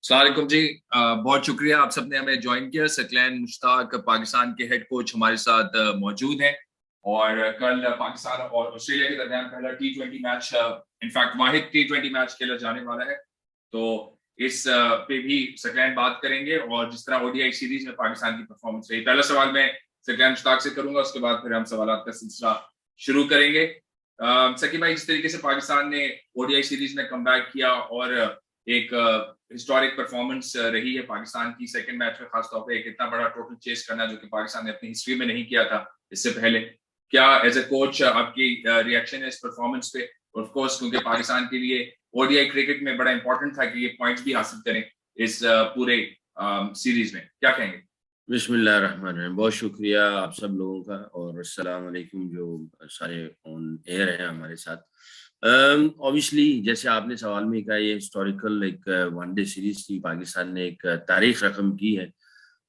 सलामकुम जी। बहुत शुक्रिया आप सबने हमें ज्वाइन किया। सकलैन मुश्ताक पाकिस्तान के हेड कोच हमारे साथ मौजूद हैं और कल पाकिस्तान और ऑस्ट्रेलिया के दरमियान पहला टी20 मैच, इनफैक्ट वाहिद टी20 मैच खेला जाने वाला है। तो इस पे भी सकलैन बात करेंगे और जिस तरह ओडीआई सीरीज में पाकिस्तान की परफॉर्मेंस रही। पहला सवाल मैं सकलैन मुश्ताक से करूंगा, उसके बाद फिर हम सवाल का सिलसिला शुरू करेंगे। सकी भाई, जिस तरीके से पाकिस्तान ने ओडीआई सीरीज में कमबैक किया और एक हिस्टोरिक परफॉर्मेंस रही है पाकिस्तान की सेकंड मैच में, खासतौर पे एक इतना बड़ा टोटल चेस करना जो कि पाकिस्तान ने अपनी हिस्ट्री में नहीं किया था इससे पहले। क्या एज ए कोच आपकी रिएक्शन है इस परफॉर्मेंस पे? ऑफ कोर्स क्योंकि पाकिस्तान के लिए ओडीआई क्रिकेट में बड़ा इंपॉर्टेंट था कि ये पॉइंट्स भी हासिल करें इस पूरे सीरीज में, क्या कहेंगे? बिस्मिल्लाहिर्रहमानिर्रहीम। बहुत शुक्रिया आप सब लोगों का और अस्सलाम वालेकुम जो सारे ऑन एयर हैं हमारे साथ। ऑब्वियसली जैसे आपने सवाल में कहा, ये हिस्टोरिकल एक वनडे सीरीज थी। पाकिस्तान ने एक तारीख रकम की है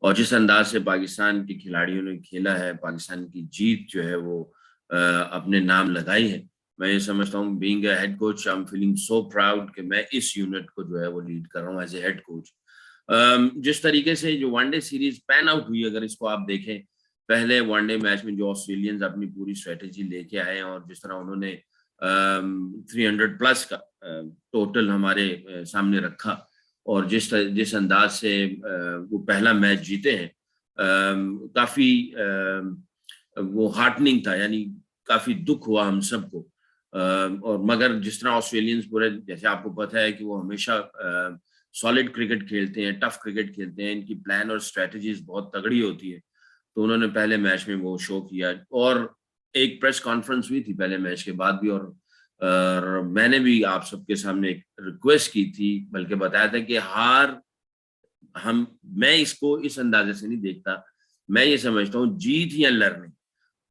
और जिस अंदाज से पाकिस्तान के खिलाड़ियों ने खेला है, पाकिस्तान की जीत जो है वो अपने नाम लगाई है। मैं ये समझता हूँ, being a head coach, I am feeling so proud कि मैं इस यूनिट को जो है वो लीड कर रहा हूँ एज ए हेड कोच। जिस तरीके से जो वनडे सीरीज पैन आउट हुई, अगर इसको आप देखें, पहले वनडे मैच में जो ऑस्ट्रेलियंस अपनी पूरी स्ट्रेटेजी लेके आए और जिस तरह उन्होंने 300 प्लस का टोटल हमारे सामने रखा और जिस जिस अंदाज से वो पहला मैच जीते हैं, काफी वो हार्टनिंग था, यानी काफी दुख हुआ हम सबको। और मगर जिस तरह ऑस्ट्रेलियंस पूरे, जैसे आपको पता है कि वो हमेशा सॉलिड क्रिकेट खेलते हैं, टफ क्रिकेट खेलते हैं, इनकी प्लान और स्ट्रेटजीज बहुत तगड़ी होती है। तो उन्होंने पहले मैच में वो शो किया और एक प्रेस कॉन्फ्रेंस हुई थी पहले मैच के बाद भी, और मैंने भी आप सबके सामने एक रिक्वेस्ट की थी, बल्कि बताया था कि हार हम मैं इसको इस अंदाजे से नहीं देखता। मैं ये समझता हूँ जीत या लर्निंग,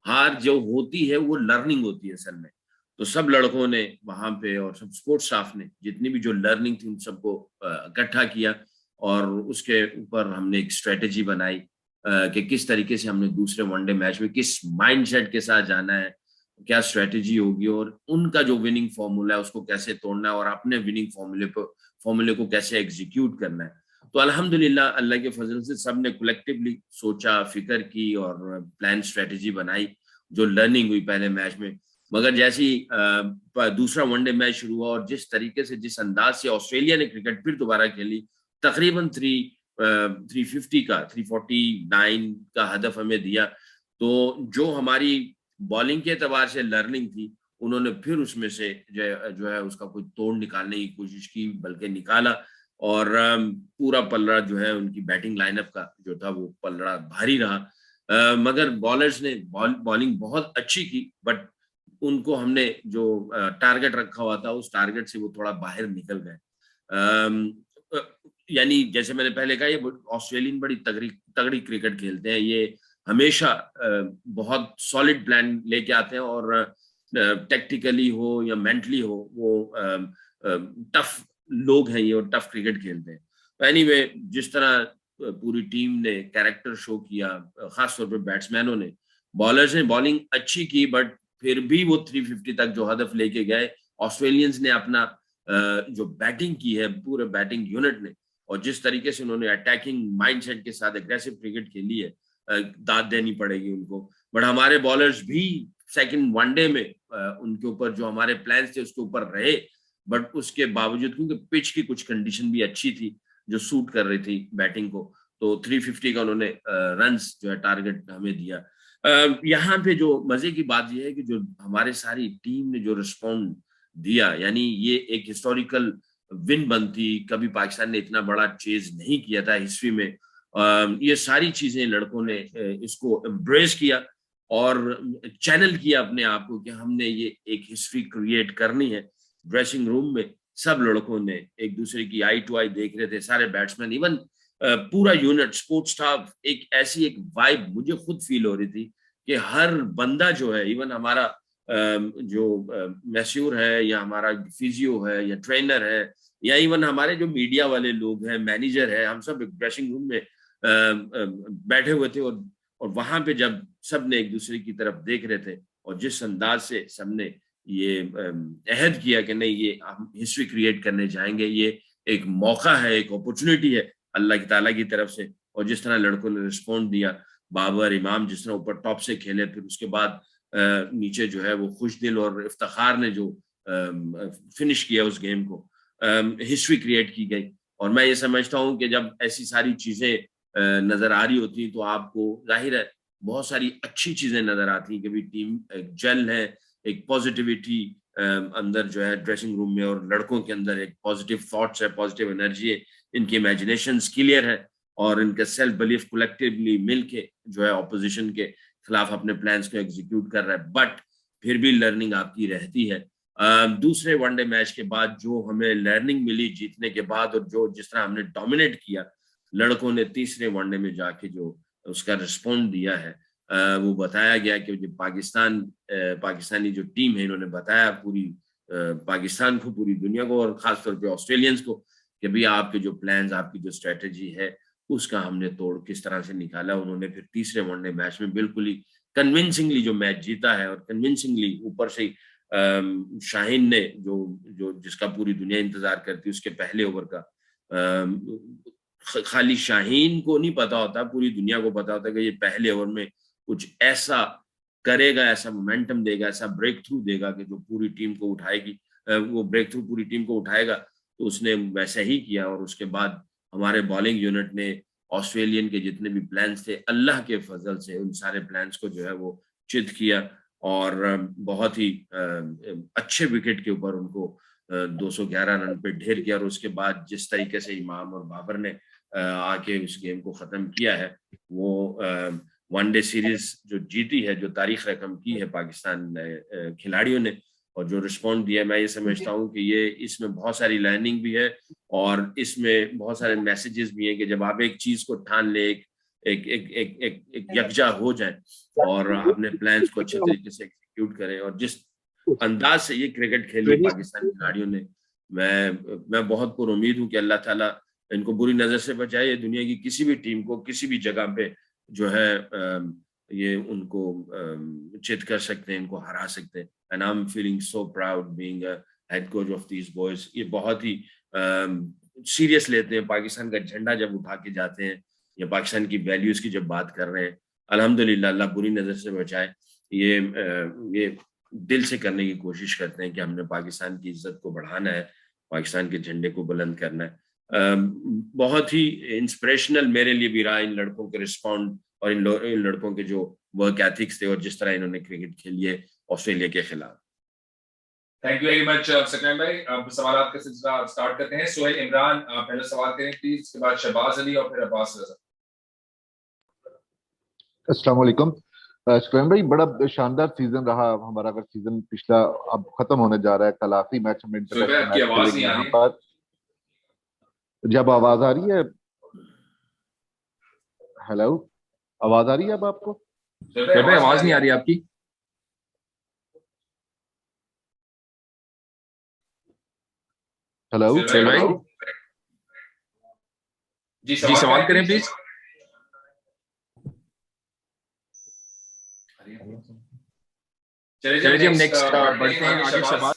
हार जो होती है वो लर्निंग होती है असल में। तो सब लड़कों ने वहां पे और सब स्पोर्ट स्टाफ ने जितनी भी जो लर्निंग थी उन सबको इकट्ठा किया और उसके ऊपर हमने एक स्ट्रेटेजी बनाई कि किस तरीके से हमने दूसरे वनडे मैच में किस माइंडसेट के साथ जाना है, क्या स्ट्रेटेजी होगी और उनका जो विनिंग फॉर्मूला है उसको कैसे तोड़ना है और अपने विनिंग फॉर्मूले को कैसे एग्जीक्यूट करना है। तो अल्हम्दुलिल्लाह अल्लाह के फजल से सब ने कलेक्टिवली सोचा, फिक्र की और प्लान स्ट्रेटेजी बनाई, जो लर्निंग हुई पहले मैच में। मगर जैसी दूसरा वनडे मैच शुरू हुआ और जिस तरीके से, जिस अंदाज से ऑस्ट्रेलिया ने क्रिकेट फिर दोबारा खेली, तकरीबन 350 का 349 का हदफ हमें दिया। तो जो हमारी बॉलिंग के एतबार से लर्निंग थी, उन्होंने फिर उसमें से जो है उसका कोई तोड़ निकालने की कोशिश की, बल्कि निकाला। और पूरा पलड़ा जो है उनकी बैटिंग लाइनअप का जो था वो पलड़ा भारी रहा। मगर बॉलर्स ने बॉलिंग बहुत अच्छी की, बट उनको हमने जो टारगेट रखा हुआ था उस टारगेट से वो थोड़ा बाहर निकल गए। यानी जैसे मैंने पहले कहा, ये ऑस्ट्रेलियन बड़ी तगड़ी तगड़ी क्रिकेट खेलते हैं। ये हमेशा बहुत सॉलिड प्लान लेके आते हैं और टेक्टिकली हो या मेंटली हो, वो टफ लोग हैं ये और टफ क्रिकेट खेलते हैं। तो एनीवे, जिस तरह पूरी टीम ने कैरेक्टर शो किया, खासतौर पर बैट्समैनों ने, बॉलर्स ने बॉलिंग अच्छी की, बट फिर भी वो 350 तक जो हदफ लेके गए। ऑस्ट्रेलियंस ने अपना जो बैटिंग की है पूरे बैटिंग यूनिट ने, और जिस तरीके से उन्होंने अटैकिंग माइंडसेट के साथ एग्रेसिव क्रिकेट खेली है, दाद देनी पड़ेगी उनको। बट हमारे बॉलर्स भी सेकंड वनडे में उनके ऊपर जो हमारे प्लान्स थे उसके ऊपर रहे, बट उसके बावजूद, क्योंकि पिच की कुछ कंडीशन भी अच्छी थी जो सूट कर रही थी बैटिंग को, तो 350 का उन्होंने रन्स जो है टारगेट हमें दिया। यहाँ पे जो मजे की बात यह है कि जो हमारे सारी टीम ने जो रिस्पॉन्ड दिया, यानी ये एक हिस्टोरिकल विन बनती। कभी पाकिस्तान ने इतना बड़ा चेज नहीं किया था हिस्ट्री में। ये सारी चीजें लड़कों ने इसको एम्ब्रेस किया और चैनल किया अपने आप को कि हमने ये एक हिस्ट्री क्रिएट करनी है। ड्रेसिंग रूम में सब लड़कों ने एक दूसरे की आई टू आई देख रहे थे, सारे बैट्समैन, इवन पूरा यूनिट, स्पोर्ट्स स्टाफ। एक ऐसी एक वाइब मुझे खुद फील हो रही थी कि हर बंदा जो है, इवन हमारा जो मैस्योर है या हमारा फिजियो है या ट्रेनर है या इवन हमारे जो मीडिया वाले लोग हैं, मैनेजर है, हम सब ड्रेसिंग रूम में बैठे हुए थे। और वहां पे जब सब ने एक दूसरे की तरफ देख रहे थे और जिस अंदाज से सबने ये अहद किया कि नहीं, ये हम हिस्ट्री क्रिएट करने जाएंगे, ये एक मौका है, एक अपॉर्चुनिटी है अल्लाह की ताला की तरफ से। और जिस तरह लड़कों ने रिस्पॉन्ड दिया, बाबर इमाम जिस तरह ऊपर टॉप से खेले, फिर उसके बाद नीचे जो है वो खुशदिल और इफ्तिखार ने जो फिनिश किया उस गेम को, हिस्ट्री क्रिएट की गई। और मैं ये समझता हूँ कि जब ऐसी सारी चीजें नजर आ रही होती तो आपको जाहिर है बहुत सारी अच्छी चीजें नजर आती हैं कि भी टीम एक जेल है, एक पॉजिटिविटी अंदर जो है ड्रेसिंग रूम में, और लड़कों के अंदर एक पॉजिटिव थॉट्स है, पॉजिटिव एनर्जी है, इनकी इमेजिनेशन क्लियर है, और इनका सेल्फ बिलीफ कलेक्टिवली मिलके जो है ऑपोजिशन के खिलाफ अपने प्लान्स को एग्जीक्यूट कर रहा है। बट फिर भी लर्निंग आपकी रहती है। दूसरे वनडे मैच के बाद जो हमें लर्निंग मिली जीतने के बाद, और जो जिस तरह हमने डोमिनेट किया, लड़कों ने तीसरे वनडे में जाके जो उसका रिस्पॉन्ड दिया है, वो बताया गया कि जो पाकिस्तानी जो टीम है, इन्होंने बताया पूरी पाकिस्तान को, पूरी दुनिया को, और खासतौर पे ऑस्ट्रेलियंस को कि भाई आपके जो प्लान्स, आपकी जो स्ट्रेटजी है, उसका हमने तोड़ किस तरह से निकाला। उन्होंने फिर तीसरे वनडे मैच में बिल्कुल ही कन्विंसिंगली जो मैच जीता है, और कन्विंसिंगली ऊपर से शाहीन ने जो जो जिसका पूरी दुनिया इंतजार करती है, उसके पहले ओवर का खाली शाहीन को नहीं पता होता, पूरी दुनिया को पता होता है कि ये पहले ओवर में कुछ ऐसा करेगा, ऐसा मोमेंटम देगा, ऐसा ब्रेक थ्रू देगा कि जो पूरी टीम को उठाएगी, वो ब्रेक थ्रू पूरी टीम को उठाएगा। तो उसने वैसा ही किया, और उसके बाद हमारे बॉलिंग यूनिट ने ऑस्ट्रेलियन के जितने भी प्लान्स थे, अल्लाह के फजल से उन सारे प्लान्स को जो है वो चित किया, और बहुत ही अच्छे विकेट के ऊपर उनको 211 रन पे ढेर किया। और उसके बाद जिस तरीके से इमाम और बाबर ने आके उस गेम को खत्म किया है, वो वनडे सीरीज जो जीती है, जो तारीख रकम की है पाकिस्तान खिलाड़ियों ने, और जो रिस्पॉन्ड दिया, मैं ये समझता हूँ कि ये इसमें बहुत सारी लर्निंग भी है, और इसमें बहुत सारे मैसेजेस भी हैं कि जब आप एक चीज को ठान ले, एक एक एक एक एक, एक यकजा हो जाए, और अपने प्लान्स को अच्छे तरीके से एग्जीक्यूट करें, और जिस अंदाज से ये क्रिकेट खेली पाकिस्तान खिलाड़ियों ने, मैं बहुत पुरुमीद हूँ कि अल्लाह ताला इनको बुरी नजर से बचाए। ये दुनिया की किसी भी टीम को किसी भी जगह पे जो है ये उनको चित कर सकते हैं, इनको हरा सकते हैं। And I am feeling so proud being a head coach of these boys. ये बहुत ही सीरियस लेते हैं पाकिस्तान का झंडा जब उठा के जाते हैं, या पाकिस्तान की वैल्यूज की जब बात कर रहे हैं। अल्हम्दुलिल्लाह, अल्लाह बुरी नजर से बचाए। ये दिल से करने की कोशिश करते हैं कि हमने पाकिस्तान की इज्जत को बढ़ाना है, पाकिस्तान के झंडे को बुलंद करना है। बहुत ही इंस्पिरेशनल मेरे लिए भी रहा इन लड़कों के रिस्पॉन्ड, और इन लड़कों के जो वर्क एथिक्स थे, और जिस तरह इन्होंने क्रिकेट खेली है ऑस्ट्रेलिया के खिलाफ। Thank you very much Saqlain भाई। अब सवाल का सिलसिला स्टार्ट करते हैं। सोहेल इमरान पहले सवाल करें प्लीज, उसके बाद शहबाज अली और फिर अब्बास रजा। अस्सलाम वालेकुम। सकलैन भाई, बड़ा शानदार सीजन रहा हमारा। अगर सीजन पिछला अब खत्म होने जा रहा है, कल आखिरी मैच हम इंटरनेशनल मैच खेलेंगे यहाँ पर। जब आवाज आ रही है, हेलो, आवाज आ रही है अब आपको? आवाज नहीं आ रही आपकी। हेलो भाई जी सवाल करें प्लीज। चलिए जी, हम नेक्स्ट बढ़ते हैं आगे। शहबाज,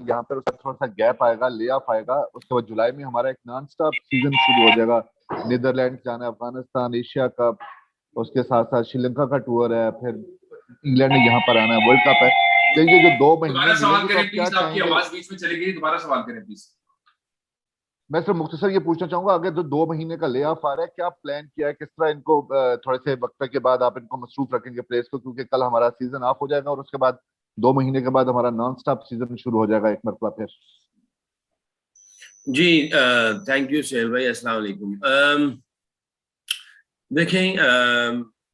यहाँ पर उसका थोड़ा सा गैप आएगा, ले ऑफ आएगा, उसके बाद जुलाई में हमारा एक नॉन स्टॉप सीजन शुरू हो जाएगा। नीदरलैंड जाना है, अफगानिस्तान, एशिया कप, उसके साथ साथ श्रीलंका का टूर है, फिर इंग्लैंड ने यहाँ पर आना है, वर्ल्ड कप है। तो ये जो 2 महीने सवाल करें प्लीज, आपकी आवाज बीच में चली गई, दोबारा सवाल करें प्लीज। मैं सिर्फ मुख्तसर ये पूछना चाहूंगा, अगर जो 2 महीने का ले ऑफ आ रहा है, क्या प्लान किया है, किस तरह इनको थोड़े से वक्त के बाद आप इनको मसरूफ रखेंगे प्लेयर्स को, क्योंकि कल हमारा सीजन ऑफ हो जाएगा और उसके बाद 2 महीने के बाद हमारा नॉन स्टॉप सीजन शुरू हो जाएगा एक मरतबा फिर। जी थैंक यू सोहेल भाई, अस्सलाम वालेकुम। देखें,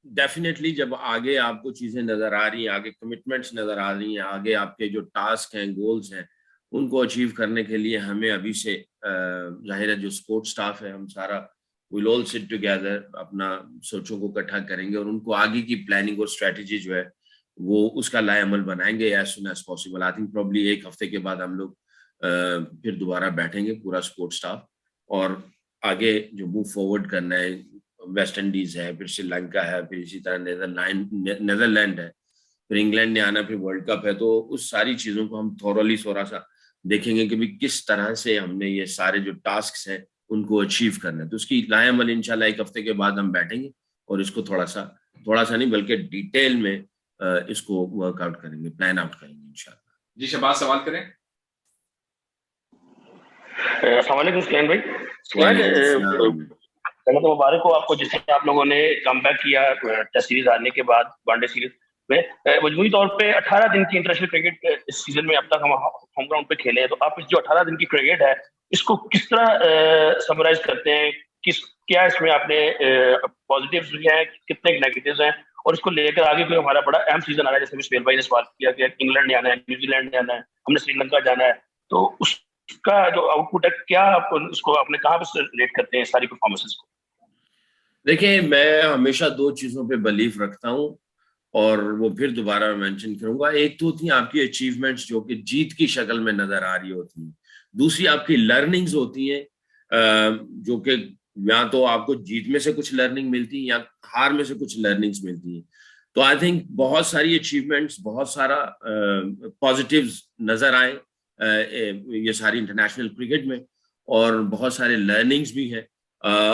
डेफिनेटली जब आगे आपको चीजें नजर आ रही हैं, आगे कमिटमेंट्स नजर आ रही हैं, आगे आपके जो टास्क हैं, गोल्स हैं, उनको अचीव करने के लिए हमें अभी से जाहिर है जो सपोर्ट स्टाफ है, हम सारा विल ऑल सिट टुगेदर, अपना सोचों को इकट्ठा करेंगे, और उनको आगे की प्लानिंग और स्ट्रेटजी जो है वो उसका लाएअमल बनाएंगे as soon as possible. I think probably 1 हफ्ते के बाद हम लोग फिर दोबारा बैठेंगे पूरा सपोर्ट स्टाफ, और आगे जो मूव फॉरवर्ड करना है, वेस्ट इंडीज है, फिर श्रीलंका है, फिर इसी तरह नेदरलैंड है, फिर इंग्लैंड ने आना, फिर वर्ल्ड कप है, तो उस सारी चीजों को हम थोरली थोड़ा सा देखेंगे कि भी किस तरह से हमने ये सारे जो टास्क हैं उनको अचीव करना है। तो उसकी लाएमल इंशाल्लाह 1 हफ्ते के बाद हम बैठेंगे और इसको थोड़ा सा नहीं बल्कि डिटेल में इसको वर्कआउट करेंगे, प्लान आउट करेंगे इंशाल्लाह। जी शहबाज, सवाल करें। अस्सलाम वालेकुम सुकैन भाई। सुकैन, पहले तो मुबारक हो आपको, जिससे आप लोगों ने कमबैक किया टेस्ट सीरीज हारने के बाद वनडे सीरीज में। मजमूई तौर पे 18 दिन की इंटरनेशनल क्रिकेट इस सीजन में अब तक हम होम ग्राउंड पे खेले हैं, तो आप इस जो 18 दिन की क्रिकेट है इसको किस तरह समराइज करते हैं? क्या इसमें आपने पॉजिटिव्स भी हैं, कितने नेगेटिव्स हैं, और इसको लेकर आगे कोई हमारा बड़ा अहम सीजन आ रहा है, जैसे सुहेल भाई ने सवाल किया कि इंग्लैंड ने आना है, न्यूजीलैंड ने आना है, हमने श्रीलंका जाना है, तो उसका जो आउटपुट है क्या आप उसको आपने कहाँ पे रेट करते हैं सारी परफॉर्मेंसेस को? देखिए, मैं हमेशा 2 चीजों पे बिलीफ रखता हूँ और वो फिर दोबारा मेंशन करूंगा। एक तो होती है आपकी अचीवमेंट्स जो कि जीत की शक्ल में नजर आ रही होती हैं, दूसरी आपकी लर्निंग्स होती हैं जो कि या तो आपको जीत में से कुछ लर्निंग मिलती है या हार में से कुछ लर्निंग्स मिलती हैं। तो आई थिंक बहुत सारी अचीवमेंट्स, बहुत सारा पॉजिटिव्स नजर आए ये सारी इंटरनेशनल क्रिकेट में, और बहुत सारे लर्निंग्स भी हैं।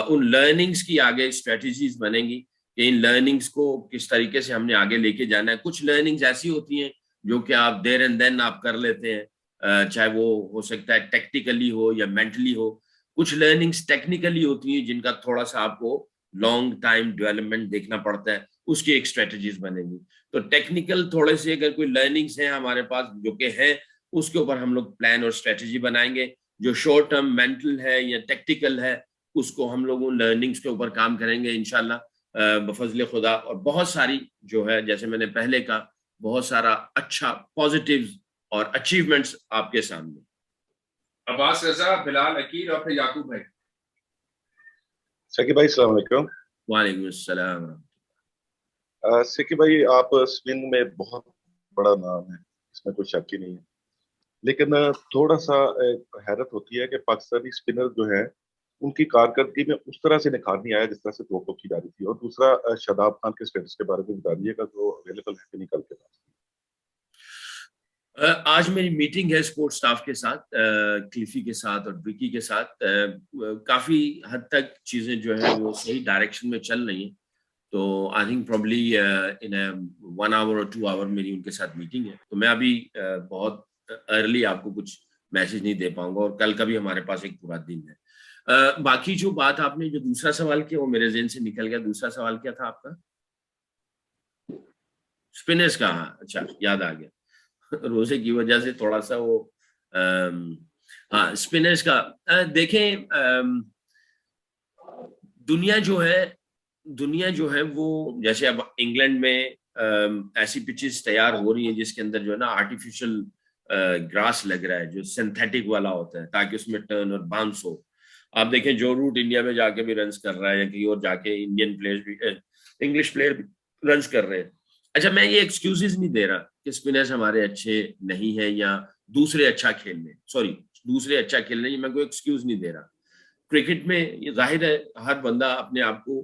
उन लर्निंग्स की आगे स्ट्रेटजीज बनेंगी कि इन लर्निंग्स को किस तरीके से हमने आगे लेके जाना है। कुछ लर्निंग्स ऐसी होती हैं जो कि आप देयर एंड देन आप कर लेते हैं, चाहे वो हो सकता है टेक्निकली हो या मेंटली हो। कुछ लर्निंग्स टेक्निकली होती हैं जिनका थोड़ा सा आपको लॉन्ग टाइम डेवलपमेंट देखना पड़ता है, उसकी एक स्ट्रेटजीज बनेगी। तो टेक्निकल थोड़े से अगर कोई लर्निंग्स हैं हमारे पास जो कि है, उसके ऊपर हम लोग प्लान और स्ट्रेटजी बनाएंगे। जो शॉर्ट टर्म मेंटल है या टेक्टिकल है, उसको हम लोग उन लर्निंग्स के ऊपर काम करेंगे इंशाल्लाह बफजल खुदा। और बहुत सारी जो है, जैसे मैंने पहले कहा, बहुत सारा अच्छा पॉजिटिव्स और अचीवमेंट्स आपके सामने। अब्बास रजा, बिलाल अकील और फिर याकूब भाई। सकी भाई अस्सलाम वालेकुम। वालेकुम अस्सलाम। सकी भाई, आप स्पिन में बहुत बड़ा नाम है, इसमें कोई शक ही नहीं है, लेकिन थोड़ा सा हैरत होती है कि पाकिस्तानी स्पिनर जो है उनकी कारकर्दगी में उस तरह से निखार नहीं आया जिस तरह से तो की जा रही थी। और दूसरा, शादाब खान के स्टेटस के बारे में बता दीजिएगा, जो अवेलेबल है कि नहीं कल के पास। आज मेरी मीटिंग है स्पोर्ट्स स्टाफ के साथ, क्लिफी के साथ और विकी के साथ। काफी हद तक चीजें जो है वो सही डायरेक्शन में चल रही हैं। तो I think probably in 1 hour और 2 आवर मेरी उनके साथ मीटिंग है। तो मैं अभी बहुत अर्ली आपको कुछ मैसेज नहीं दे पाऊंगा, और कल का भी हमारे पास एक पूरा दिन है। बाकी जो बात आपने जो दूसरा सवाल किया वो मेरे ज़हन से निकल गया। दूसरा सवाल क्या था आपका? स्पिनर्स का? अच्छा, याद आ गया। रोजे की वजह से थोड़ा सा वो हाँ, स्पिनर्स का देखें। दुनिया जो है वो, जैसे अब इंग्लैंड में ऐसी पिचेस तैयार हो रही है जिसके अंदर जो है ना आर्टिफिशियल ग्रास लग रहा है, जो सिंथेटिक वाला होता है, ताकि उसमें टर्न और बाउंस हो। आप देखें जो रूट इंडिया में जाके भी रन्स कर रहा है या कहीं और जाके इंडियन प्लेयर्स भी, इंग्लिश प्लेयर भी रन्स कर रहे हैं। अच्छा, मैं ये एक्सक्यूजेस नहीं दे रहा कि स्पिनर्स हमारे अच्छे नहीं है या दूसरे अच्छा खेल रहे हैं, मैं कोई एक्सक्यूज नहीं दे रहा। क्रिकेट में ये जाहिर है हर बंदा अपने आप को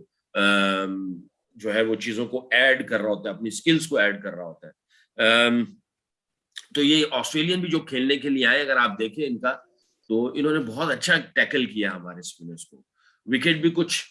जो है वो चीजों को ऐड कर रहा होता है, अपनी स्किल्स को ऐड कर रहा होता है। तो ये ऑस्ट्रेलियन भी जो खेलने के लिए आए, अगर आप देखें इनका, तो इन्होंने बहुत अच्छा टैकल किया हमारे स्पिनर्स को। विकेट भी कुछ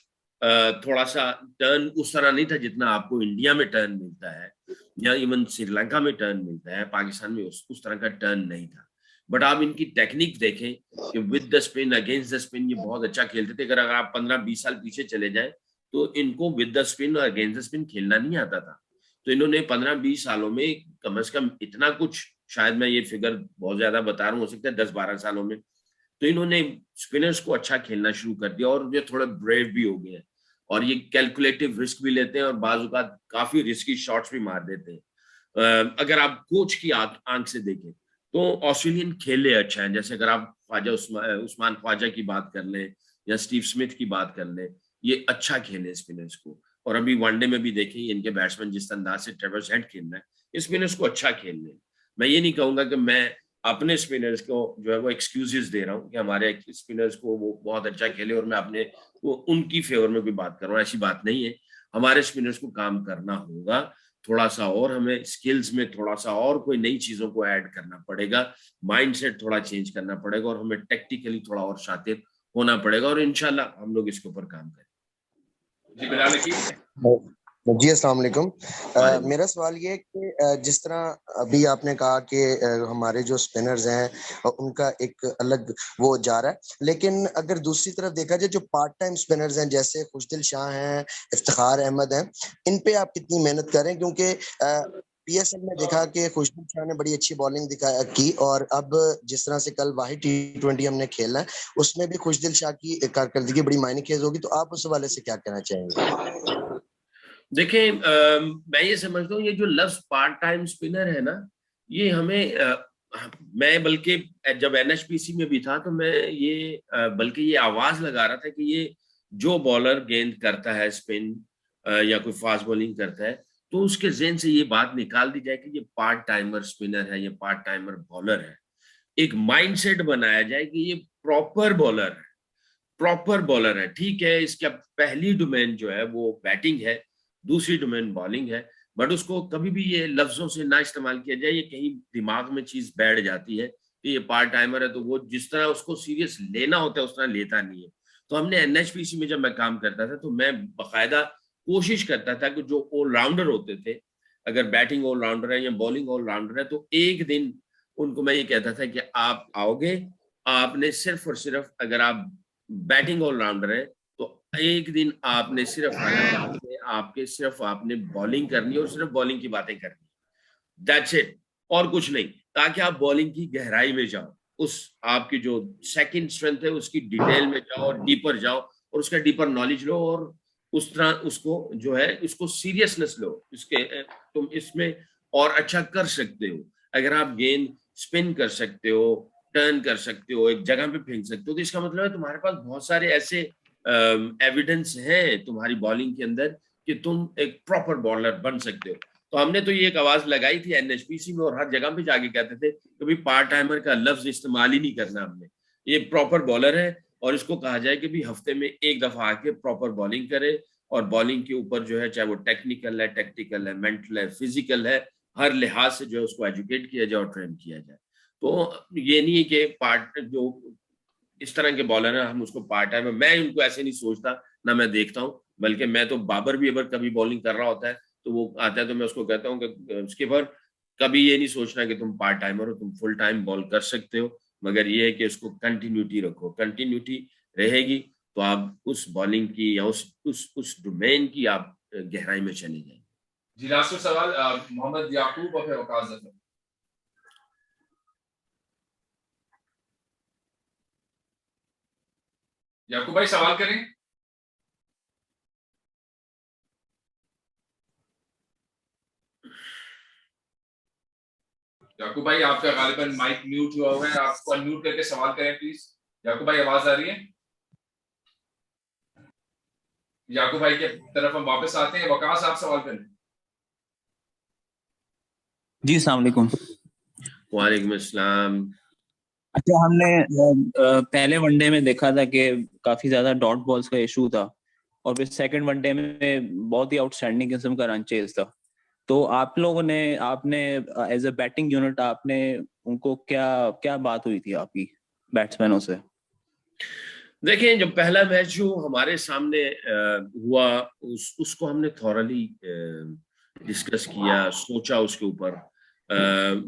थोड़ा सा टर्न उस तरह नहीं था जितना आपको इंडिया में टर्न मिलता है या इवन श्रीलंका में टर्न मिलता है। पाकिस्तान में उस तरह का टर्न नहीं था। बट आप इनकी टेक्निक देखें कि with the spin, against the spin ये बहुत अच्छा खेलते थे। अगर आप 15-20 साल पीछे चले जाएं तो इनको विद द स्पिन और अगेंस्ट द स्पिन खेलना नहीं आता था। तो इन्होंने 15-20 सालों में कम से कम इतना कुछ, शायद मैं ये फिगर बहुत ज्यादा बता रहा हूँ, हो सकता है 10-12 सालों में, तो इन्होंने स्पिनर्स को अच्छा खेलना शुरू कर दिया। और ये थोड़े ब्रेव भी हो गए हैं और ये कैलकुलेटिव रिस्क भी लेते हैं और बाज़ औक़ात काफी रिस्की शॉट्स भी मार देते हैं। अगर आप कोच की आंख से देखें तो ऑस्ट्रेलियन खेले अच्छा है। जैसे अगर आप ख्वाजा उस्मान ख्वाजा की बात कर लें या स्टीव स्मिथ की बात कर लें, ये अच्छा खेले स्पिनर्स को। और अभी वनडे में भी देखें इनके बैट्समैन जिस अंदाज से ट्रेवर्स हेड खेल रहे हैं, स्पिनर्स को अच्छा खेल रहे हैं। मैं ये नहीं कहूंगा कि मैं अपने स्पिनर्स को जो है वो एक्सक्यूजेस दे रहा हूँ कि हमारे स्पिनर्स को वो बहुत अच्छा खेले और मैं अपने वो उनकी फेवर में कोई बात कर रहा हूँ, ऐसी बात नहीं है। हमारे स्पिनर्स को काम करना होगा थोड़ा सा और हमें स्किल्स में थोड़ा सा और कोई नई चीजों को ऐड करना पड़ेगा, माइंडसेट थोड़ा चेंज करना पड़ेगा और हमें टेक्निकली थोड़ा और शातिर होना पड़ेगा और इंशाल्लाह हम लोग इसके ऊपर काम करें। जी बिलाल की जी अस्सलाम वालेकुम। मेरा सवाल ये है कि जिस तरह अभी आपने कहा कि हमारे जो स्पिनर्स हैं उनका एक अलग वो जा रहा है, लेकिन अगर दूसरी तरफ देखा जाए जो पार्ट टाइम स्पिनर्स हैं जैसे खुशदिल शाह हैं, इफ्तिखार अहमद हैं, इन पे आप कितनी मेहनत करें? क्योंकि पीएसएल में देखा कि खुशदिल शाह ने बड़ी अच्छी बॉलिंग दिखा की और अब जिस तरह से कल वाहिद T20 हमने खेला है उसमें भी खुशदिल शाह की कारकर्दगी बड़ी मायने खेज होगी, तो आप उस हवाले से क्या कहना चाहेंगे? देखिए मैं ये समझता हूँ ये जो लफ्ज पार्ट टाइम स्पिनर है ना, ये हमें मैं बल्कि जब एनएचपीसी में भी था तो मैं ये बल्कि ये आवाज लगा रहा था कि ये जो बॉलर गेंद करता है स्पिन या कोई फास्ट बॉलिंग करता है तो उसके ज़हन से ये बात निकाल दी जाए कि ये पार्ट टाइमर स्पिनर है, ये पार्ट टाइमर बॉलर है। एक माइंडसेट बनाया जाए कि ये प्रॉपर बॉलर है, प्रॉपर बॉलर है। ठीक है, इसका पहली डोमेन जो है वो बैटिंग है, दूसरी डोमेन बॉलिंग है, बट उसको कभी भी ये लफ्जों से ना इस्तेमाल किया जाए, ये कहीं दिमाग में चीज बैठ जाती है कि ये पार्ट टाइमर है तो वो जिस तरह उसको सीरियस लेना होता है उस तरह लेता नहीं है। तो हमने एनएचपीसी में जब मैं काम करता था तो मैं बाकायदा कोशिश करता था कि जो ऑलराउंडर होते थे, अगर बैटिंग ऑलराउंडर है या बॉलिंग ऑलराउंडर है, तो एक दिन उनको मैं ये कहता था कि आप आओगे, आपने सिर्फ और सिर्फ अगर आप बैटिंग ऑलराउंडर है तो एक दिन आपने सिर्फ आना, आपके सिर्फ आपने बॉलिंग करनी और सिर्फ बॉलिंग की बातें करनी, दैट्स इट, और कुछ नहीं, ताकि आप बॉलिंग की गहराई में जाओ, उस आपकी जो सेकंड स्ट्रेंथ है उसकी डिटेल में जाओ और डीपर जाओ और उसका डीपर नॉलेज लो और उस तरह उसको जो है इसको सीरियसनेस लो, इसके तुम इसमें और अच्छा कर सकते हो। अगर आप गेंद स्पिन कर सकते हो, टर्न कर सकते हो, एक जगह पे फेंक सकते हो, तो इसका मतलब है तुम्हारे पास बहुत सारे ऐसे एविडेंस है तुम्हारी बॉलिंग के अंदर कि तुम एक प्रॉपर बॉलर बन सकते हो। तो हमने तो ये एक आवाज लगाई थी एनएचपीसी में और हर जगह पे जाके कहते थे कि भाई पार्ट टाइमर का लफ्ज इस्तेमाल ही नहीं करना हमने, ये प्रॉपर बॉलर है और इसको कहा जाए कि भी हफ्ते में एक दफा आके प्रॉपर बॉलिंग करे और बॉलिंग के ऊपर जो है चाहे वो टेक्निकल है, टैक्टिकल है, मेंटल है, फिजिकल है, हर लिहाज से जो है उसको एजुकेट किया जाए और ट्रेन किया जाए। तो ये नहीं है कि पार्ट जो इस तरह के बॉलर हैं हम उसको पार्ट टाइम, मैं उनको ऐसे नहीं सोचता, ना मैं देखता हूँ, बल्कि मैं तो बाबर भी अगर कभी बॉलिंग कर रहा होता है तो वो आता है तो मैं उसको कहता हूँ कि उसके पर कभी ये नहीं सोचना कि तुम पार्ट टाइमर हो, तुम फुल टाइम बॉल कर सकते हो, मगर ये है कि उसको कंटिन्यूटी रखो, कंटिन्यूटी रहेगी तो आप उस बॉलिंग की या उस डोमेन की आप गहराई में चले जाएंगे। जी लास्ट सवाल मोहम्मद याकूब और फिर वकास जफर। याकूब भाई सवाल करें। याकूब भाई आपका गालिबन माइक म्यूट हुआ हुआ है, आपको अनम्यूट करके सवाल करें प्लीज। याकूब भाई आवाज आ रही है? याकूब भाई के तरफ हम वापस आते हैं। वकास आप सवाल करें। जी अस्सलाम वालेकुम। वालेकुम अस्सलाम। अच्छा, हमने पहले वनडे में देखा था कि काफी ज्यादा डॉट बॉल्स का इशू था और फिर सेकंड वनडे में बहुत ही आउटस्टैंडिंग किस्म का रन चेज था। तो आप लोगों ने आपने एज अ बैटिंग यूनिट आपने उनको क्या क्या बात हुई थी आपकी बैट्समैनों से? देखिए जो पहला मैच जो हमारे सामने हुआ उसको हमने थॉरली डिस्कस किया, सोचा उसके ऊपर,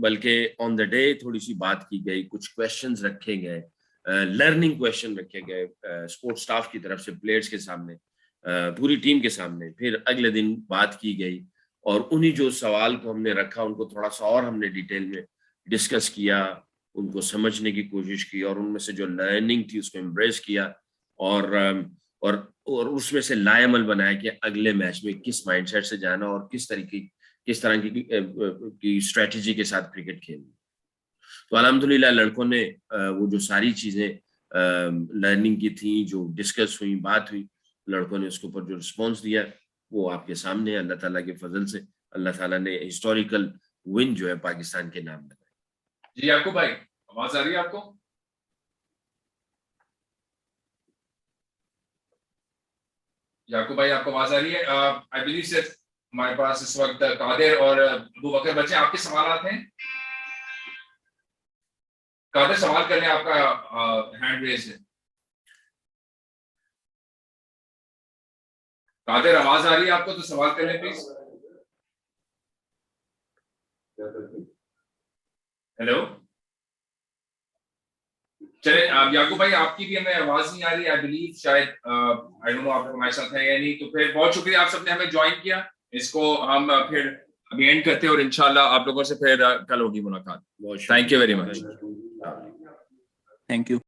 बल्कि ऑन द डे थोड़ी सी बात की गई, कुछ क्वेश्चंस रखे गए, लर्निंग क्वेश्चन रखे गए स्पोर्ट स्टाफ की तरफ से प्लेयर्स के सामने, पूरी टीम के सामने। फिर अगले दिन बात की गई और उन्हीं जो सवाल को हमने रखा उनको थोड़ा सा और हमने डिटेल में डिस्कस किया, उनको समझने की कोशिश की और उनमें से जो लर्निंग थी उसको एम्ब्रेस किया और उसमें से लाएमल बनाया कि अगले मैच में किस माइंडसेट से जाना और किस तरह की स्ट्रेटजी के साथ क्रिकेट खेलना। तो अल्हम्दुलिल्लाह लड़कों ने वो जो सारी चीजें लर्निंग की थी, जो डिस्कस हुई, बात हुई, लड़कों ने उसके ऊपर जो रिस्पॉन्स दिया वो आपके सामने है। अल्लाह ताला के फजल से अल्लाह ताला ने हिस्टोरिकल विन जो है पाकिस्तान के नाम लगाई। जी याकूब भाई आवाज आ रही है आपको? याकूब भाई आपको आवाज आ रही है? आई बिलीव सिर्फ हमारे पास इस वक्त कादिर और अबू बकर बच्चे, आपके सवाल हैं? कादिर सवाल कर लें, आपका हैंड रेज है। कादिर आवाज आ रही है आपको तो सवाल कर लें प्लीज। हेलो, चले याकूब भाई, आपकी भी हमें आवाज नहीं आ रही आई बिलीव, शायद आई डोंट नो आप हमारे साथ हैं या नहीं। तो फिर बहुत शुक्रिया आप सबने हमें ज्वाइन किया। इसको हम फिर अभी एंड करते हैं और इंशाल्लाह आप लोगों से फिर कल होगी मुलाकात। Thank you very much. Thank you.